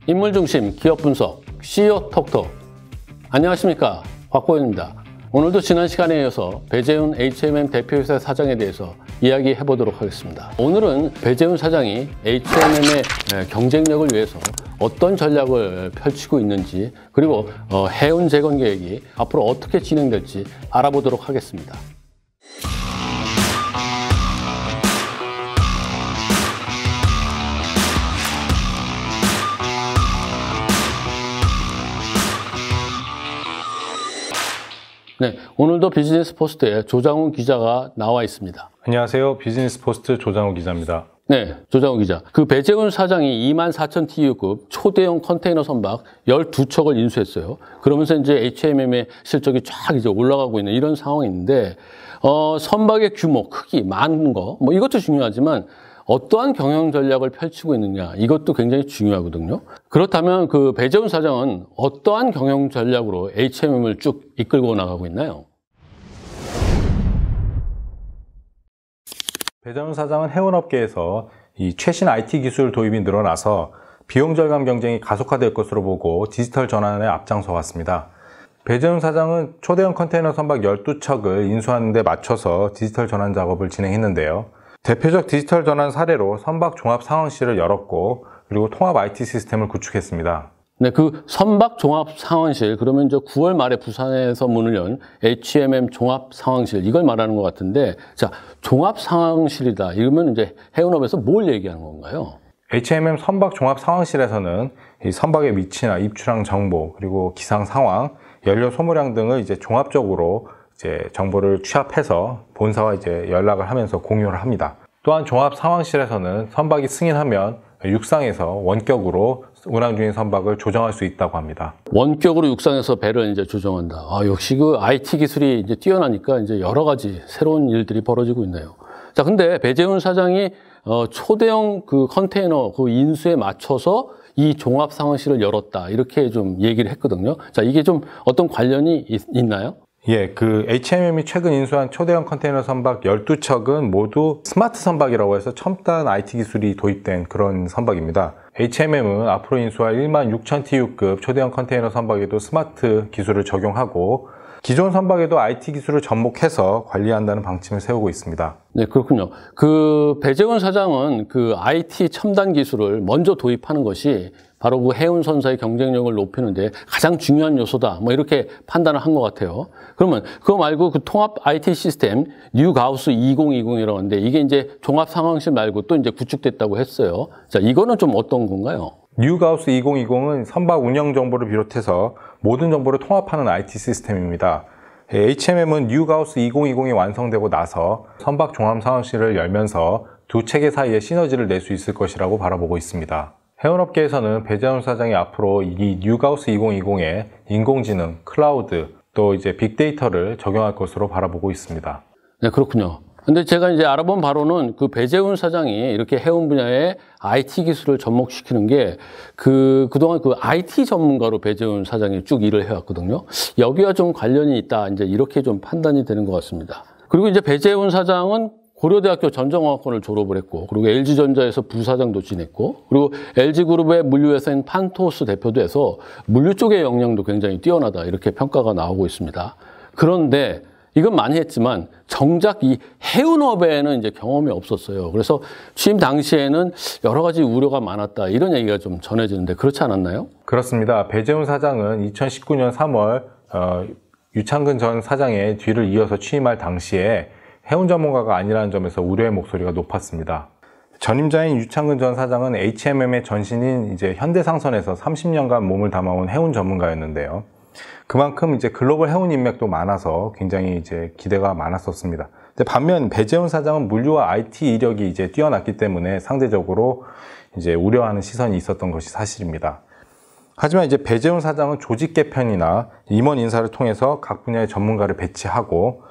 인물중심 기업 분석 CEO 톡톡. 안녕하십니까, 곽보현입니다. 오늘도 지난 시간에 이어서 배재훈 H&M 대표이사 사장에 대해서 이야기해 보도록 하겠습니다. 오늘은 배재훈 사장이 H&M의 경쟁력을 위해서 어떤 전략을 펼치고 있는지, 그리고 해운 재건 계획이 앞으로 어떻게 진행될지 알아보도록 하겠습니다. 네, 오늘도 비즈니스 포스트에 조장훈 기자가 나와 있습니다. 안녕하세요. 비즈니스 포스트 조장훈 기자입니다. 네, 조장훈 기자. 그 배재훈 사장이 24,000 TU급 초대형 컨테이너 선박 12척을 인수했어요. 그러면서 이제 H&M의 실적이 쫙 이제 올라가고 있는 이런 상황인데, 선박의 규모, 크기, 많은 거, 뭐 이것도 중요하지만 어떠한 경영 전략을 펼치고 있느냐, 이것도 굉장히 중요하거든요. 그렇다면 그 배재훈 사장은 어떠한 경영 전략으로 H&M을 쭉 이끌고 나가고 있나요? 배재훈 사장은 해운업계에서 이 최신 IT 기술 도입이 늘어나서 비용 절감 경쟁이 가속화될 것으로 보고 디지털 전환에 앞장서 왔습니다. 배재훈 사장은 초대형 컨테이너 선박 12척을 인수하는 데 맞춰서 디지털 전환 작업을 진행했는데요. 대표적 디지털 전환 사례로 선박 종합 상황실을 열었고, 그리고 통합 IT 시스템을 구축했습니다. 네, 그 선박 종합 상황실, 그러면 이제 9월 말에 부산에서 문을 연 H&M 종합 상황실, 이걸 말하는 것 같은데, 자, 종합 상황실이다. 이러면 이제 해운업에서 뭘 얘기하는 건가요? H&M 선박 종합 상황실에서는 이 선박의 위치나 입출항 정보, 그리고 기상 상황, 연료 소모량 등을 이제 종합적으로 정보를 취합해서 본사와 연락을 하면서 공유를 합니다. 또한 종합 상황실에서는 선박이 승인하면 육상에서 원격으로 운항 중인 선박을 조정할 수 있다고 합니다. 원격으로 육상에서 배를 이제 조정한다. 역시 그 IT 기술이 이제 뛰어나니까 이제 여러 가지 새로운 일들이 벌어지고 있네요. 자, 근데 배재훈 사장이 초대형 그 컨테이너 그 인수에 맞춰서 이 종합 상황실을 열었다, 이렇게 좀 얘기를 했거든요. 자, 이게 좀 어떤 관련이 있나요? 예, 그 H&M이 최근 인수한 초대형 컨테이너 선박 12척은 모두 스마트 선박이라고 해서 첨단 IT 기술이 도입된 그런 선박입니다. H&M은 앞으로 인수할 16,000 TU급 초대형 컨테이너 선박에도 스마트 기술을 적용하고, 기존 선박에도 IT 기술을 접목해서 관리한다는 방침을 세우고 있습니다. 네, 그렇군요. 그 배재훈 사장은 그 IT 첨단 기술을 먼저 도입하는 것이 바로 그 해운선사의 경쟁력을 높이는데 가장 중요한 요소다, 뭐 이렇게 판단을 한 것 같아요. 그러면 그거 말고 그 통합 IT 시스템 뉴가우스 2020이라고 하는데, 이게 이제 종합 상황실 말고 또 이제 구축됐다고 했어요. 자, 이거는 좀 어떤 건가요? 뉴가우스 2020은 선박 운영 정보를 비롯해서 모든 정보를 통합하는 IT 시스템입니다. H&M은 뉴가우스 2020이 완성되고 나서 선박 종합 상황실을 열면서 두 체계 사이에 시너지를 낼 수 있을 것이라고 바라보고 있습니다. 해운업계에서는 배재훈 사장이 앞으로 이 뉴가우스 2020에 인공지능, 클라우드, 또 빅데이터를 적용할 것으로 바라보고 있습니다. 네, 그렇군요. 근데 제가 이제 알아본 바로는 그 배재훈 사장이 이렇게 해운 분야에 IT 기술을 접목시키는 게 그동안 그 IT 전문가로 배재훈 사장이 쭉 일을 해왔거든요. 여기와 좀 관련이 있다, 이제 이렇게 좀 판단이 되는 것 같습니다. 그리고 이제 배재훈 사장은 고려대학교 전자공학과를 졸업을 했고, 그리고 LG전자에서 부사장도 지냈고, 그리고 LG그룹의 물류회사인 판토스 대표도 해서 물류 쪽의 역량도 굉장히 뛰어나다, 이렇게 평가가 나오고 있습니다. 그런데 이건 많이 했지만 정작 이 해운업에는 이제 경험이 없었어요. 그래서 취임 당시에는 여러 가지 우려가 많았다, 이런 얘기가 좀 전해지는데 그렇지 않았나요? 그렇습니다. 배재훈 사장은 2019년 3월 유창근 전 사장의 뒤를 이어서 취임할 당시에 해운 전문가가 아니라는 점에서 우려의 목소리가 높았습니다. 전임자인 유창근 전 사장은 H&M의 전신인 현대상선에서 30년간 몸을 담아온 해운 전문가였는데요. 그만큼 글로벌 해운 인맥도 많아서 굉장히 기대가 많았었습니다. 근데 반면 배재훈 사장은 물류와 IT 이력이 뛰어났기 때문에 상대적으로 우려하는 시선이 있었던 것이 사실입니다. 하지만 배재훈 사장은 조직 개편이나 임원 인사를 통해서 각 분야의 전문가를 배치하고,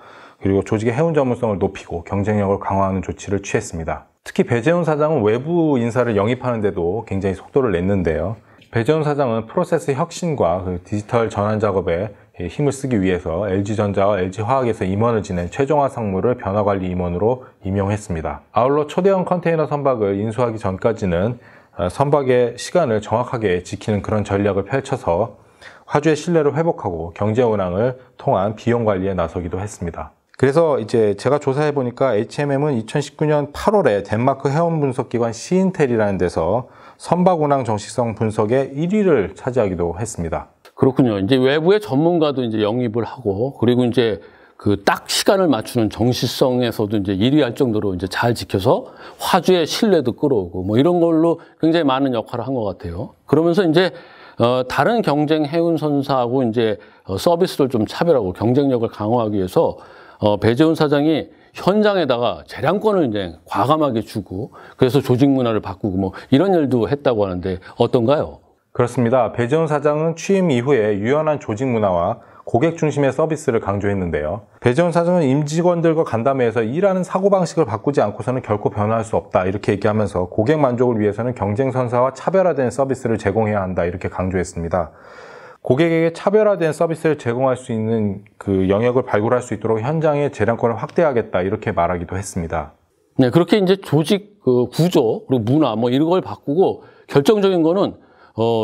그리고 조직의 해운 전문성을 높이고 경쟁력을 강화하는 조치를 취했습니다. 특히 배재훈 사장은 외부 인사를 영입하는 데도 굉장히 속도를 냈는데요. 배재훈 사장은 프로세스 혁신과 디지털 전환 작업에 힘을 쓰기 위해서 LG전자와 LG화학에서 임원을 지낸 최종화 상무를 변화관리 임원으로 임용했습니다. 아울러 초대형 컨테이너 선박을 인수하기 전까지는 선박의 시간을 정확하게 지키는 그런 전략을 펼쳐서 화주의 신뢰를 회복하고 경제 운항을 통한 비용 관리에 나서기도 했습니다. 그래서 이제 제가 조사해 보니까 HMM은 2019년 8월에 덴마크 해운 분석기관 시인텔이라는 데서 선박 운항 정식성 분석에 1위를 차지하기도 했습니다. 그렇군요. 이제 외부의 전문가도 이제 영입을 하고, 그리고 이제 그 딱 시간을 맞추는 정시성에서도 이제 1위 할 정도로 이제 잘 지켜서 화주의 신뢰도 끌어오고 뭐 이런 걸로 굉장히 많은 역할을 한 것 같아요. 그러면서 이제 다른 경쟁 해운선사하고 이제 서비스를 좀 차별하고 경쟁력을 강화하기 위해서 배재훈 사장이 현장에다가 재량권을 이제 과감하게 주고, 그래서 조직 문화를 바꾸고 뭐 이런 일도 했다고 하는데 어떤가요? 그렇습니다. 배재훈 사장은 취임 이후에 유연한 조직 문화와 고객 중심의 서비스를 강조했는데요. 배재훈 사장은 임직원들과 간담회에서 일하는 사고방식을 바꾸지 않고서는 결코 변화할 수 없다, 이렇게 얘기하면서 고객 만족을 위해서는 경쟁선사와 차별화된 서비스를 제공해야 한다, 이렇게 강조했습니다. 고객에게 차별화된 서비스를 제공할 수 있는 그 영역을 발굴할 수 있도록 현장의 재량권을 확대하겠다, 이렇게 말하기도 했습니다. 네, 그렇게 이제 조직 그 구조 그리고 문화 뭐 이런 걸 바꾸고, 결정적인 거는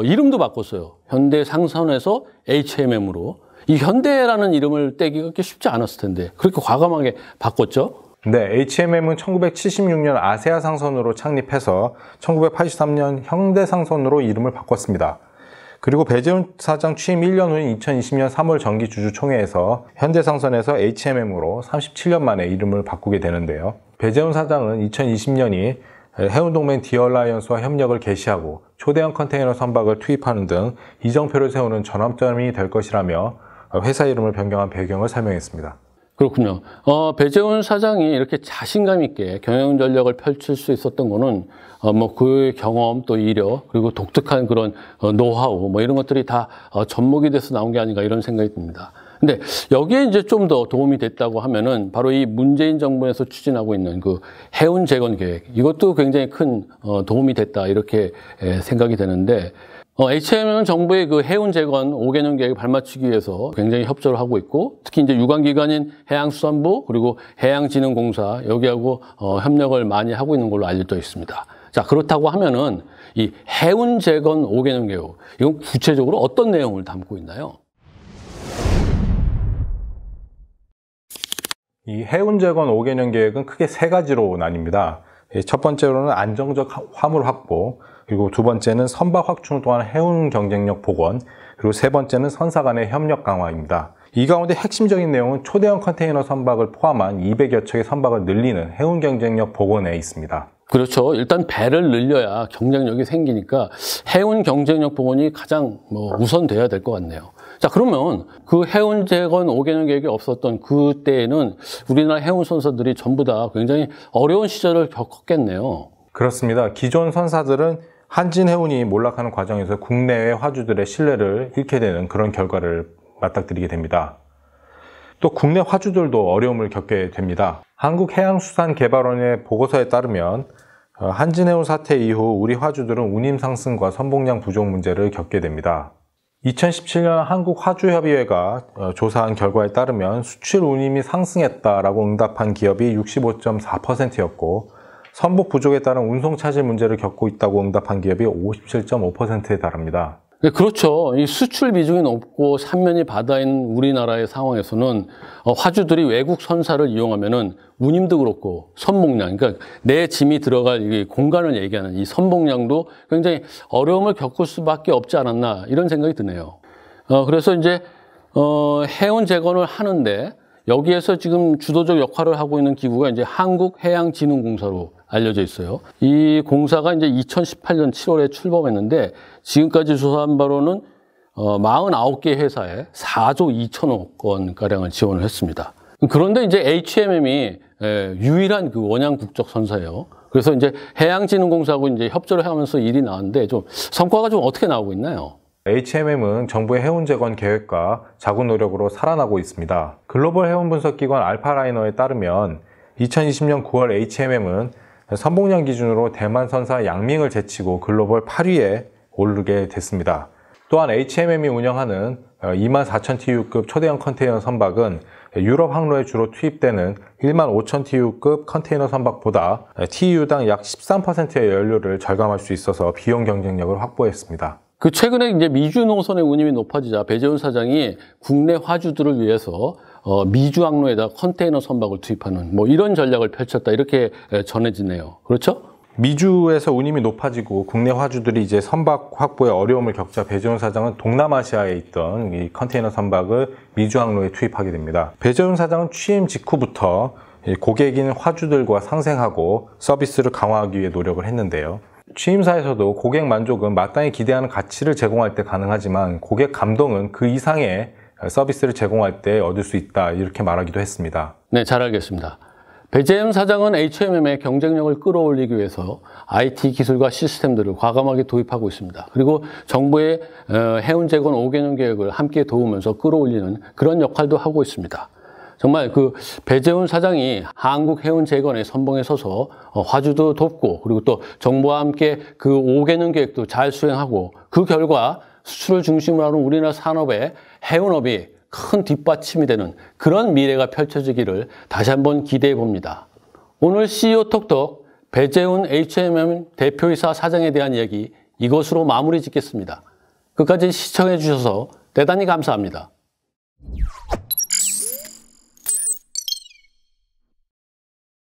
이름도 바꿨어요. 현대상선에서 HMM으로. 이 현대라는 이름을 떼기가 그렇게 쉽지 않았을 텐데 그렇게 과감하게 바꿨죠? 네, HMM은 1976년 아세아 상선으로 창립해서 1983년 현대상선으로 이름을 바꿨습니다. 그리고 배재훈 사장 취임 1년 후인 2020년 3월 정기주주총회에서 현대상선에서 HMM으로 37년 만에 이름을 바꾸게 되는데요. 배재훈 사장은 2020년이 해운동맹 디얼라이언스와 협력을 개시하고 초대형 컨테이너 선박을 투입하는 등 이정표를 세우는 전환점이 될 것이라며 회사 이름을 변경한 배경을 설명했습니다. 그렇군요. 배재훈 사장이 이렇게 자신감 있게 경영 전략을 펼칠 수 있었던 거는 뭐 그의 경험 또 이력 그리고 독특한 그런 노하우 뭐 이런 것들이 다 접목이 돼서 나온 게 아닌가 이런 생각이 듭니다. 근데 여기에 이제 좀 더 도움이 됐다고 하면은 바로 이 문재인 정부에서 추진하고 있는 그 해운 재건 계획, 이것도 굉장히 큰 도움이 됐다 이렇게 생각이 되는데, HMM은 정부의 그 해운 재건 5개년 계획을 발맞추기 위해서 굉장히 협조를 하고 있고, 특히 이제 유관기관인 해양수산부 그리고 해양진흥공사 여기하고 협력을 많이 하고 있는 걸로 알려져 있습니다. 자, 그렇다고 하면은 이 해운 재건 5개년 계획, 이건 구체적으로 어떤 내용을 담고 있나요? 이 해운 재건 5개년 계획은 크게 세 가지로 나뉩니다. 첫 번째로는 안정적 화물 확보, 그리고 두 번째는 선박 확충을 통한 해운 경쟁력 복원, 그리고 세 번째는 선사 간의 협력 강화입니다. 이 가운데 핵심적인 내용은 초대형 컨테이너 선박을 포함한 200여 척의 선박을 늘리는 해운 경쟁력 복원에 있습니다. 그렇죠. 일단 배를 늘려야 경쟁력이 생기니까 해운 경쟁력 복원이 가장 우선돼야 될 것 같네요. 자, 그러면 그 해운 재건 5개년 계획이 없었던 그때에는 우리나라 해운 선사들이 전부 다 굉장히 어려운 시절을 겪었겠네요. 그렇습니다. 기존 선사들은 한진해운이 몰락하는 과정에서 국내외 화주들의 신뢰를 잃게 되는 그런 결과를 맞닥뜨리게 됩니다. 또 국내 화주들도 어려움을 겪게 됩니다. 한국해양수산개발원의 보고서에 따르면 한진해운 사태 이후 우리 화주들은 운임 상승과 선봉량 부족 문제를 겪게 됩니다. 2017년 한국화주협의회가 조사한 결과에 따르면 수출 운임이 상승했다라고 응답한 기업이 65.4%였고 선복 부족에 따른 운송 차질 문제를 겪고 있다고 응답한 기업이 57.5%에 달합니다. 네, 그렇죠. 이 수출 비중이 높고 삼면이 바다인 우리나라의 상황에서는 화주들이 외국 선사를 이용하면은 운임도 그렇고 선봉량, 그러니까 내 짐이 들어갈 이 공간을 얘기하는 이 선봉량도 굉장히 어려움을 겪을 수밖에 없지 않았나 이런 생각이 드네요. 그래서 이제 해운 재건을 하는데 여기에서 지금 주도적 역할을 하고 있는 기구가 이제 한국해양진흥공사로 알려져 있어요. 이 공사가 이제 2018년 7월에 출범했는데 지금까지 조사한 바로는 49개 회사에 4조 2천억 원가량을 지원을 했습니다. 그런데 이제 HMM이 유일한 그 원양 국적 선사예요. 그래서 이제 해양진흥공사하고 이제 협조를 하면서 일이 나왔는데 좀 성과가 좀 어떻게 나오고 있나요? HMM은 정부의 해운 재건 계획과 자구 노력으로 살아나고 있습니다. 글로벌 해운 분석기관 알파라이너에 따르면 2020년 9월 HMM은 선봉량 기준으로 대만 선사 양밍을 제치고 글로벌 8위에 오르게 됐습니다. 또한 HMM이 운영하는 24,000 TU급 초대형 컨테이너 선박은 유럽 항로에 주로 투입되는 15,000 TEU급 컨테이너 선박보다 TEU당 약 13%의 연료를 절감할 수 있어서 비용 경쟁력을 확보했습니다. 그 최근에 이제 미주 노선의 운임이 높아지자 배재훈 사장이 국내 화주들을 위해서 미주 항로에다 컨테이너 선박을 투입하는 뭐 이런 전략을 펼쳤다 이렇게 전해지네요. 그렇죠? 미주에서 운임이 높아지고 국내 화주들이 이제 선박 확보에 어려움을 겪자 배재훈 사장은 동남아시아에 있던 이 컨테이너 선박을 미주 항로에 투입하게 됩니다. 배재훈 사장은 취임 직후부터 고객인 화주들과 상생하고 서비스를 강화하기 위해 노력을 했는데요. 취임사에서도 고객 만족은 마땅히 기대하는 가치를 제공할 때 가능하지만 고객 감동은 그 이상의 서비스를 제공할 때 얻을 수 있다 이렇게 말하기도 했습니다. 네, 잘 알겠습니다. 배재훈 사장은 HMM의 경쟁력을 끌어올리기 위해서 IT 기술과 시스템들을 과감하게 도입하고 있습니다. 그리고 정부의 해운 재건 5개년 계획을 함께 도우면서 끌어올리는 그런 역할도 하고 있습니다. 정말 그 배재훈 사장이 한국 해운 재건의 선봉에 서서 화주도 돕고 그리고 또 정부와 함께 그 5개년 계획도 잘 수행하고 그 결과 수출을 중심으로 하는 우리나라 산업의 해운업이 큰 뒷받침이 되는 그런 미래가 펼쳐지기를 다시 한번 기대해 봅니다. 오늘 CEO 톡톡 배재훈 HMM 대표이사 사장에 대한 이야기 이것으로 마무리 짓겠습니다. 끝까지 시청해 주셔서 대단히 감사합니다.